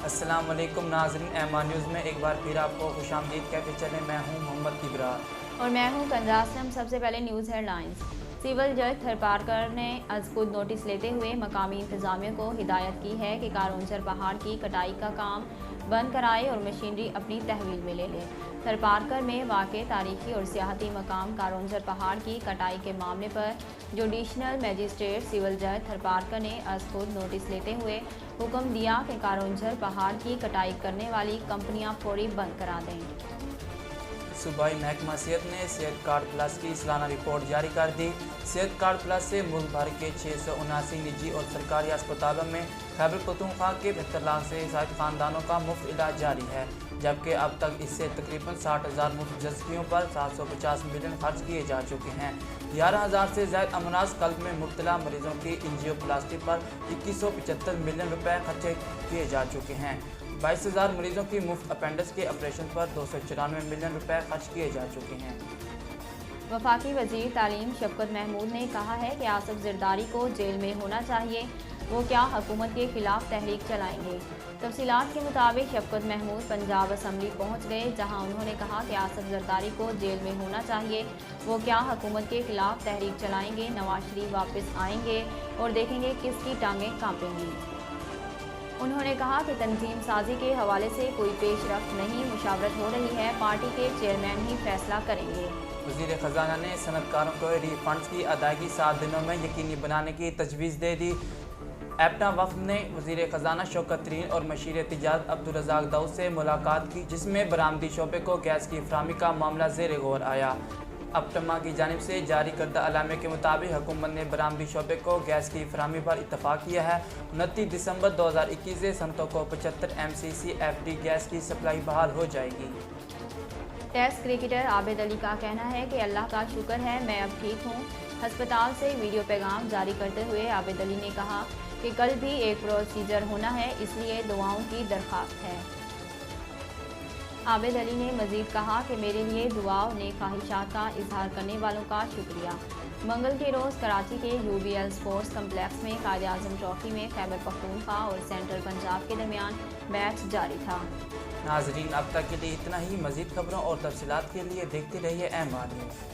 अस्सलाम वालेकुम नाज़रीन, एमान न्यूज़ में एक बार फिर आपको खुशामदीद कहते चले। मैं हूं मोहम्मद इब्रार और मैं हूं कंजा असलम। सबसे पहले न्यूज़ हेडलाइंस। सिविल जज थरपारकर ने आज खुद नोटिस लेते हुए मकामी इंतजामिया को हिदायत की है कि कारोंजर पहाड़ की कटाई का काम बंद कराए और मशीनरी अपनी तहवील में ले लें। थरपारकर में वाक़ तारीखी और सियाहती मकाम कारोंजर पहाड़ की कटाई के मामले पर जुडिशनल मजिस्ट्रेट सिविल जज थरपारकर ने आज खुद नोटिस लेते हुए हुक्म दिया कि कारोंजर पहाड़ की कटाई करने वाली कंपनियां फौरी बंद करा दें। सूबाई महकमा सेहत ने सेहत कार्ड प्लस की सालाना रिपोर्ट जारी कर दी। सेहत कार्ड प्लस से मुल्क भर के 679 निजी और सरकारी अस्पतालों में खैबर पख्तूनख्वा के 72 लाख से ज़ायद ख़ानदानों का मुफ्त इलाज जारी है, जबकि अब तक इससे तकरीबन 60,000 मुफ्त जज़कियों पर 750 मिलियन खर्च किए जा चुके हैं। 11,000 से ज़ायद अमराज कल्ब में मुब्तला मरीजों की एंजियोप्लास्टी पर 2175 मिलियन रुपए खर्च किए जा चुके हैं। 22,000 मरीजों की मुफ्त अपेंडिक्स के ऑपरेशन पर 294 मिलियन रुपए खर्च किए जा चुके हैं। वफाकी वज़ीर तालीम शफकत महमूद ने कहा है कि आसिफ ज़रदारी को जेल में होना चाहिए, वो क्या हुकूमत के खिलाफ तहरीक चलाएंगे। तफसीलात के मुताबिक शफकत महमूद पंजाब असम्बली पहुँच गए, जहाँ उन्होंने कहा कि आसिफ ज़रदारी को जेल में होना चाहिए, वो क्या हुकूमत के खिलाफ तहरीक चलाएंगे। नवाज शरीफ वापस आएंगे और देखेंगे किसकी टांगें कांपेंगी। उन्होंने कहा कि तंजीम साजी के हवाले से कोई पेशरफ्त नहीं, मुशावरत हो रही है, पार्टी के चेयरमैन ही फैसला करेंगे। वज़ीर ख़जाना ने सनतकारों को रिफंड्स की अदायगी 7 दिनों में यकीनी बनाने की तजवीज़ दे दी। एप्टा वफ़द ने वज़ीर ख़जाना शौकत तरीन और मशीर तिजारत अब्दुल रज़ाक दाऊद से मुलाकात की, जिसमें बरामदी शोबे को गैस की फराहमी का मामला ज़ेर गौर आया। अपटमा की जानिब से जारी करदा अलामे के मुताबिक हुकूमत ने बरामदी शोबे को गैस की फराहमी पर इत्तफाक किया है। 29 दिसंबर 2021 से सनतों को 75 MCC/FD गैस की सप्लाई बहाल हो जाएगी। टेस्ट क्रिकेटर आबिद अली का कहना है कि अल्लाह का शुक्र है, मैं अब ठीक हूँ। अस्पताल से वीडियो पैगाम जारी करते हुए आबिद अली ने कहा कि कल भी एक प्रोसीजर होना है, इसलिए दुआओं की दरख्वास्त है। आबिद अली ने मज़ीद कहा कि मेरे लिए दुआ और नेक ख्वाहिशात का इजहार करने वालों का शुक्रिया। मंगल के रोज़ कराची के UBL स्पोर्ट्स कम्प्लेक्स में कायद-ए-आज़म ट्रॉफी में खैबर पख्तूनख्वा और सेंट्रल पंजाब के दरमियान मैच जारी था। नाज़रीन, अब तक के लिए इतना ही। मज़ीद खबरों और तफसीलात के लिए देखते रहिए एमान न्यूज़।